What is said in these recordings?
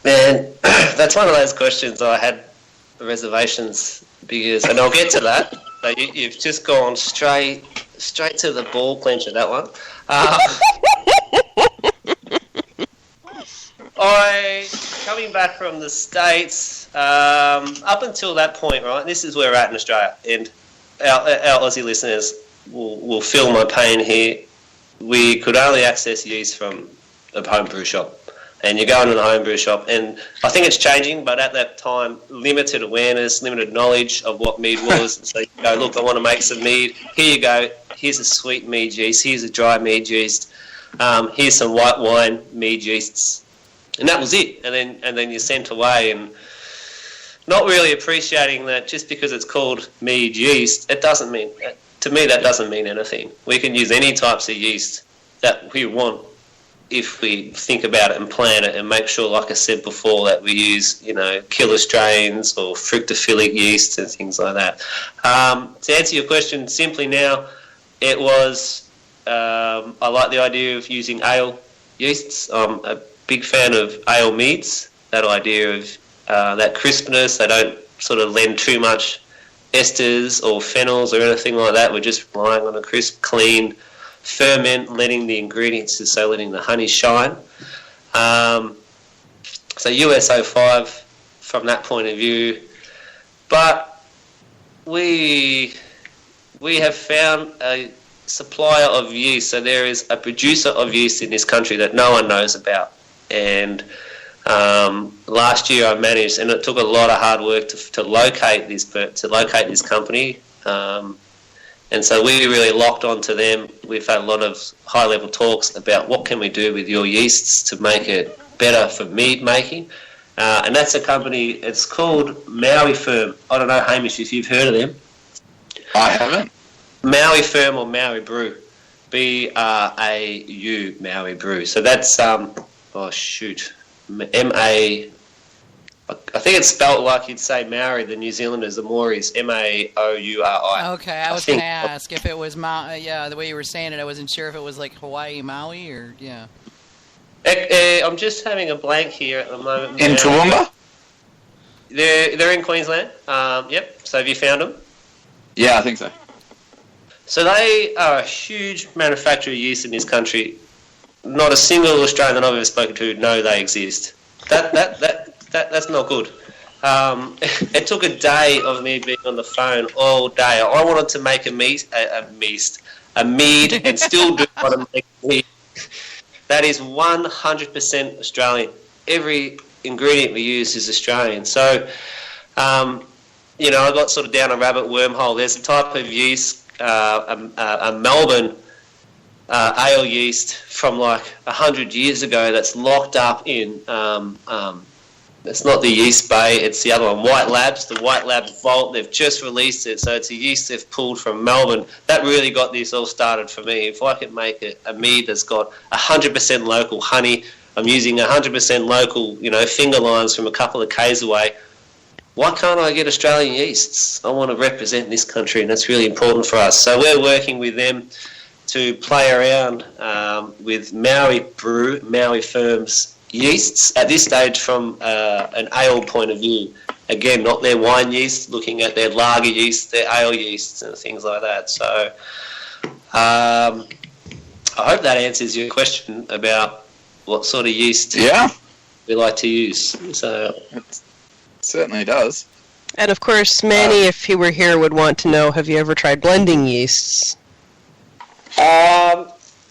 Man, that's one of those questions I had reservations because, and I'll get to that. So you've just gone straight to the ball clencher, that one. Coming back from the States, up until that point, right, this is where we're at in Australia, and our Aussie listeners will feel my pain here. We could only access yeast from a home brew shop. And you go into the home brew shop, and I think it's changing, but at that time, limited awareness, limited knowledge of what mead was. So you go, look, I want to make some mead. Here you go. Here's a sweet mead yeast. Here's a dry mead yeast. Here's some white wine mead yeasts. And that was it. And then you're sent away, and not really appreciating that just because it's called mead yeast, it doesn't mean, to me, that doesn't mean anything. We can use any types of yeast that we want, if we think about it and plan it and make sure, like I said before, that we use, killer strains or fructophilic yeasts and things like that. To answer your question simply now, it was, I like the idea of using ale yeasts. I'm a big fan of ale meads, that idea of that crispness. They don't sort of lend too much esters or phenols or anything like that. We're just relying on a crisp, clean ferment, letting the ingredients, so letting the honey shine. So US-05 from that point of view. But we have found a supplier of yeast. So there is a producer of yeast in this country that no one knows about. And last year I managed, and it took a lot of hard work to locate this company. And so we really locked onto them. We've had a lot of high-level talks about what can we do with your yeasts to make it better for mead making. And that's a company, it's called Maui Firm. I don't know, Hamish, if you've heard of them. I haven't. Maui Firm or Maui Brew. B-R-A-U, Maui Brew. So that's, M-A... I think it's spelt like you'd say Maori, the New Zealanders, the Maoris, M-A-O-U-R-I. Okay, I was going to ask if it was the way you were saying it, I wasn't sure if it was like Hawaii, Maui, or, yeah. I'm just having a blank here at the moment. In Toowoomba? They're in Queensland, yep. So have you found them? Yeah, I think so. So they are a huge manufacturer of yeast in this country. Not a single Australian that I've ever spoken to know they exist. That's not good. It took a day of me being on the phone all day. I wanted to make a mead and still do want to make a mead. That is 100% Australian. Every ingredient we use is Australian. So, I got sort of down a rabbit wormhole. There's a type of yeast, a Melbourne ale yeast from like 100 years ago that's locked up in... it's not the Yeast Bay, it's the other one, White Labs, the White Lab Vault. They've just released it, so it's a yeast they've pulled from Melbourne. That really got this all started for me. If I could make a mead that's got 100% local honey, I'm using 100% local, finger lines from a couple of k's away, why can't I get Australian yeasts? I want to represent this country, and that's really important for us. So we're working with them to play around with Maui Brew, Maui Firm's yeasts at this stage from an ale point of view. Again, not their wine yeast, looking at their lager yeast, their ale yeasts and things like that. So I hope that answers your question about what sort of yeast we like to use. So it certainly does. And of course, Manny, if he were here, would want to know, have you ever tried blending yeasts?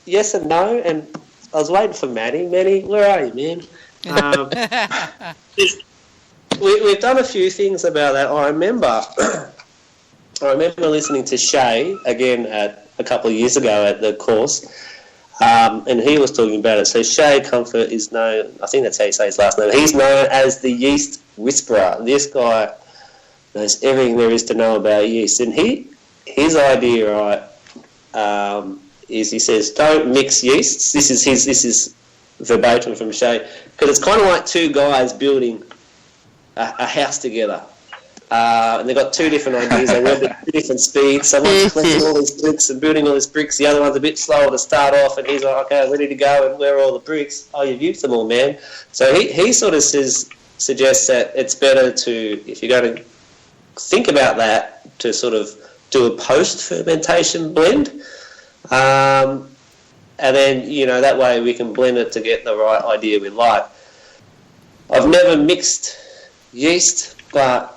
Yes and no, and I was waiting for Manny. Manny, where are you, man? We've done a few things about that. I remember listening to Shay again a couple of years ago at the course, and he was talking about it. So Shay Comfort is known, I think that's how you say his last name, he's known as the yeast whisperer. This guy knows everything there is to know about yeast. And his idea, right, is he says, don't mix yeasts. This is verbatim from Shay, because it's kind of like two guys building a house together. and they've got two different ideas. They work at two different speeds. So one's collecting all these bricks and building all these bricks. The other one's a bit slower to start off, and he's like, okay, ready to go, and where are all the bricks? Oh, you've used them all, man. So he sort of suggests that it's better to, if you're going to think about that, to sort of do a post-fermentation blend. And then, that way we can blend it to get the right idea we like. I've never mixed yeast, but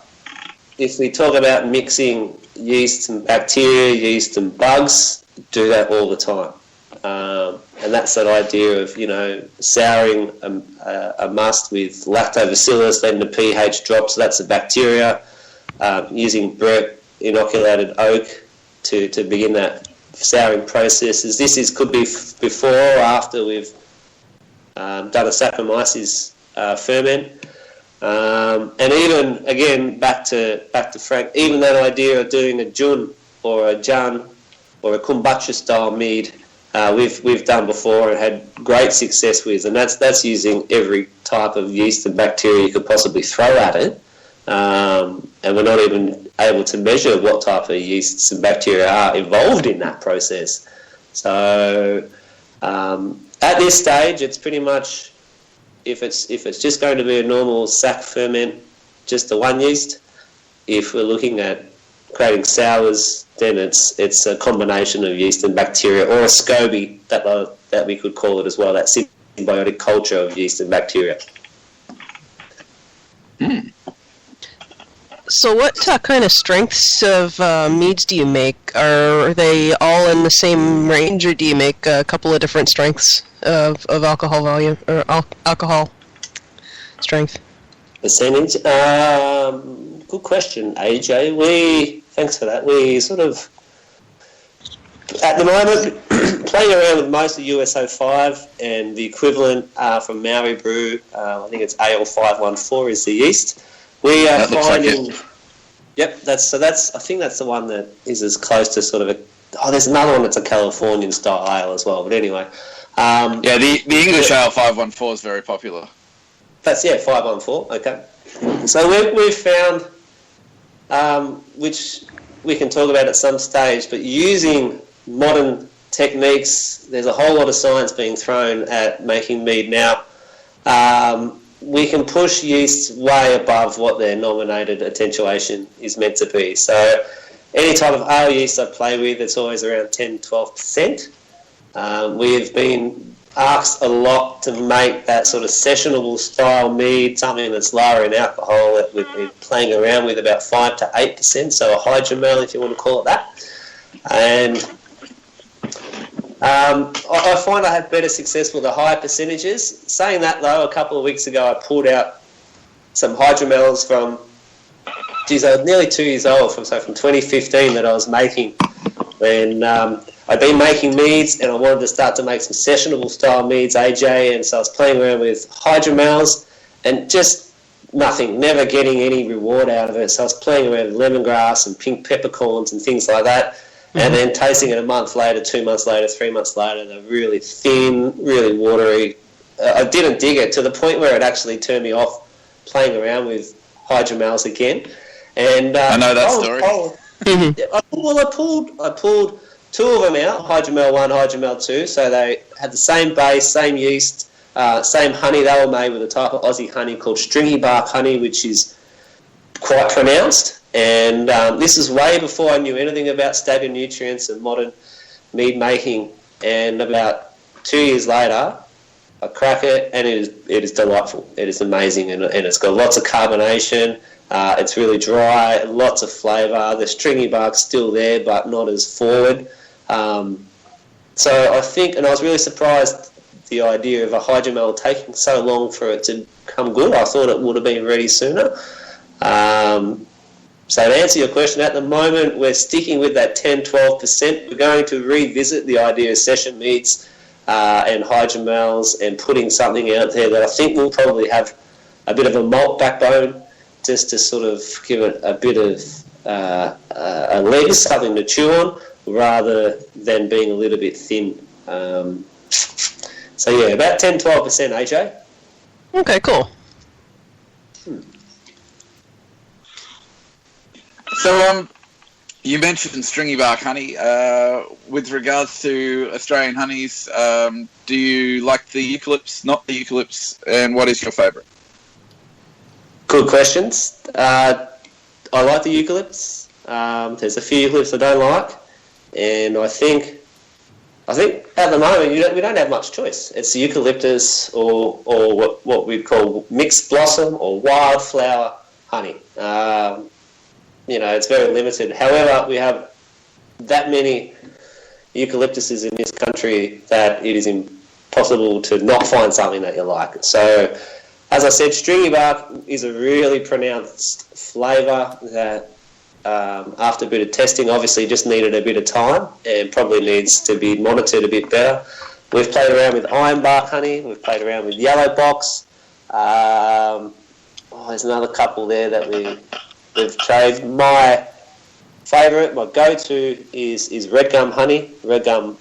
if we talk about mixing yeast and bacteria, yeast and bugs, do that all the time. And that's that idea of, souring a must with lactobacillus, letting the pH drop, so that's the bacteria, using Brett inoculated oak to begin that souring processes. This could be before or after we've done a Saccharomyces ferment. And even, again, back to Frank, even that idea of doing a Jun or a Jun or a kombucha style mead, we've done before and had great success with, and that's using every type of yeast and bacteria you could possibly throw at it. And we're not even able to measure what type of yeasts and bacteria are involved in that process. So at this stage, it's pretty much, if it's just going to be a normal sack ferment, just the one yeast. If we're looking at creating sours, then it's a combination of yeast and bacteria, or a SCOBY that we could call it as well, that symbiotic culture of yeast and bacteria. So what kind of strengths of meads do you make? Are they all in the same range, or do you make a couple of different strengths of alcohol volume or alcohol strength? Percentage? Good question, AJ. Thanks for that. We sort of, at the moment, playing around with most of USO5 and the equivalent from Maori Brew. I think it's AL514 is the yeast. We are finding. Like yep, I think that's the one that is as close to sort of there's another one that's a Californian style ale as well. But anyway, the English ale 514 is very popular. That's 514. Okay, so we've found, which we can talk about at some stage, but using modern techniques, there's a whole lot of science being thrown at making mead now. We can push yeasts way above what their nominated attenuation is meant to be. So any type of ale yeast I play with, it's always around 10-12%. We've been asked a lot to make that sort of sessionable style mead, something that's lower in alcohol, that we've been playing around with about 5 to 8%, so a hydromel if you want to call it that. And I find I have better success with the higher percentages. Saying that, though, a couple of weeks ago I pulled out some hydromels from, I was nearly 2 years old, from 2015 that I was making. When I'd been making meads and I wanted to start to make some sessionable style meads, AJ, and so I was playing around with hydromels and just nothing, never getting any reward out of it. So I was playing around with lemongrass and pink peppercorns and things like that. And then tasting it a month later, 2 months later, 3 months later, they're really thin, really watery. I didn't dig it to the point where it actually turned me off playing around with hydromels again. And I know that story. I pulled two of them out, hydromel 1, hydromel 2, so they had the same base, same yeast, same honey. They were made with a type of Aussie honey called stringy bark honey, which is quite pronounced. And this is way before I knew anything about staggered nutrients and modern mead making. And about 2 years later, I crack it, and it is delightful. It is amazing, and it's got lots of carbonation. It's really dry, lots of flavour. The stringy bark's still there, but not as forward. So I think, and I was really surprised the idea of a hydromel taking so long for it to come good. I thought it would have been ready sooner. So to answer your question, at the moment we're sticking with that 10-12%. We're going to revisit the idea of session meads and hydromels and putting something out there that I think will probably have a bit of a malt backbone, just to sort of give it a bit of a leg, something to chew on, rather than being a little bit thin. So yeah, about 10-12%, AJ. Okay, cool. So, you mentioned stringy bark honey. With regards to Australian honeys, do you like the eucalypts, not the eucalypts, and what is your favourite? Good questions. I like the eucalypts. There's a few eucalypts I don't like, and I think at the moment we don't have much choice. It's the eucalyptus or what we'd call mixed blossom or wildflower honey. It's very limited. However, we have that many eucalyptuses in this country that it is impossible to not find something that you like. So, as I said, stringy bark is a really pronounced flavour that, after a bit of testing, obviously just needed a bit of time and probably needs to be monitored a bit better. We've played around with ironbark honey. We've played around with yellow box. There's another couple there that we've tried. My favourite, my go-to is red gum honey. Red gum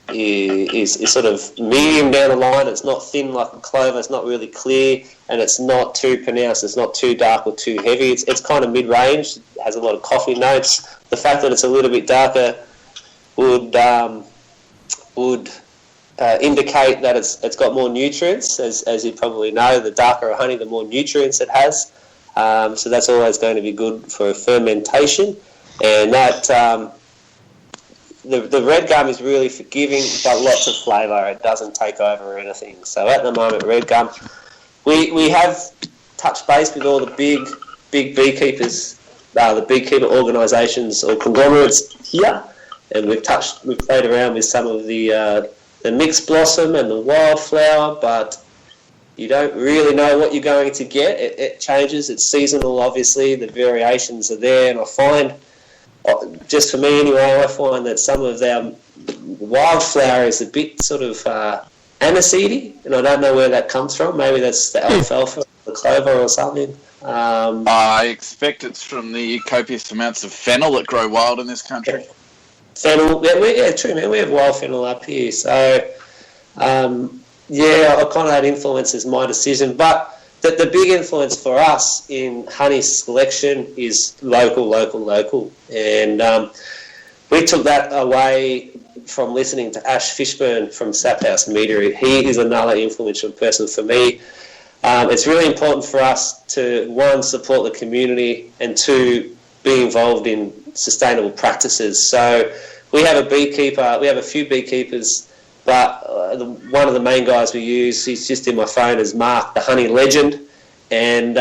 is sort of medium down the line. It's not thin like a clover. It's not really clear, and it's not too pronounced. It's not too dark or too heavy. It's kind of mid-range. It has a lot of coffee notes. The fact that it's a little bit darker would indicate that it's got more nutrients. As you probably know, the darker a honey, the more nutrients it has. So that's always going to be good for fermentation. And that the red gum is really forgiving, but lots of flavour. It doesn't take over or anything. So at the moment, red gum. We have touched base with all the big beekeepers, the beekeeper organisations or conglomerates here, and we've played around with some of the mixed blossom and the wildflower, but you don't really know what you're going to get. It changes. It's seasonal, obviously. The variations are there, and I find, just for me anyway, I find that some of our wildflower is a bit sort of aniseedy, and I don't know where that comes from. Maybe that's the alfalfa, the clover or something. I expect it's from the copious amounts of fennel that grow wild in this country. Fennel, yeah, true, man. We have wild fennel up here, so I kind of that influences my decision. But the big influence for us in honey selection is local, and we took that away from listening to Ash Fishburne from Saphouse Meadery. He is another influential person for me. It's really important for us to, one, support the community, and two, be involved in sustainable practices. So we have a few beekeepers, but one of the main guys we use, he's just in my phone, is Mark, the honey legend. And,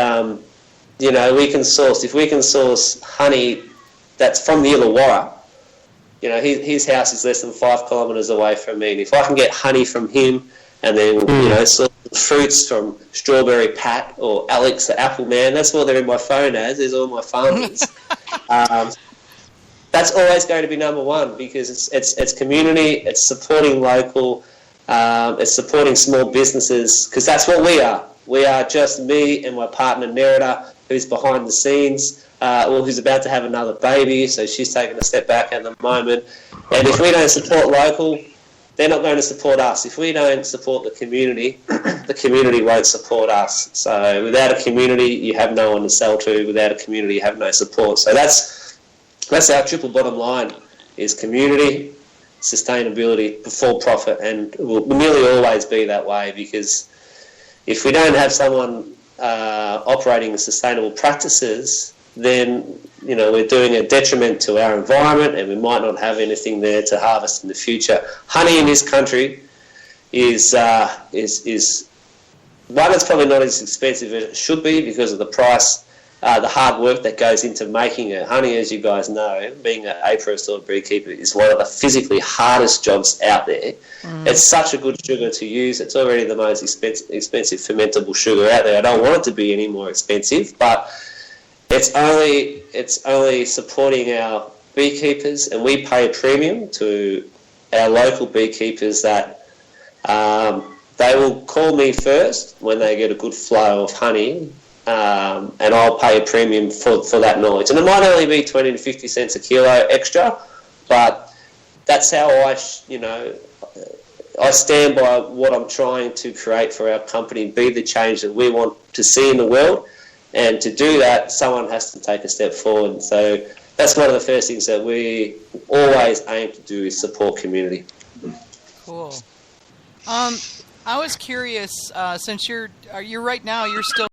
we can source honey that's from the Illawarra. His house is less than 5 kilometres away from me. And if I can get honey from him and then, source fruits from Strawberry Pat or Alex the Apple Man, that's what they're in my phone as. There's all my farmers. That's always going to be number one, because it's community, it's supporting local, it's supporting small businesses, because that's what we are. We are just me and my partner Nerida, who's behind the scenes, who's about to have another baby, so she's taking a step back at the moment. And if we don't support local, they're not going to support us. If we don't support the community won't support us. So without a community, you have no one to sell to. Without a community, you have no support. So that's our triple bottom line, is community, sustainability before profit, and it will nearly always be that way, because if we don't have someone operating sustainable practices, then we're doing a detriment to our environment, and we might not have anything there to harvest in the future. Honey in this country is one, it's probably not as expensive as it should be because of the price. The hard work that goes into making it. Honey, as you guys know, being an apiarist or a beekeeper, is one of the physically hardest jobs out there. It's such a good sugar to use. It's already the most expensive fermentable sugar out there. I don't want it to be any more expensive, but it's only supporting our beekeepers, and we pay a premium to our local beekeepers that they will call me first when they get a good flow of honey. And I'll pay a premium for that knowledge. And it might only be 20 to 50 cents a kilo extra, but that's how I stand by what I'm trying to create for our company, be the change that we want to see in the world. And to do that, someone has to take a step forward. So that's one of the first things that we always aim to do is support community. Cool. I was curious, since you're right now, you're still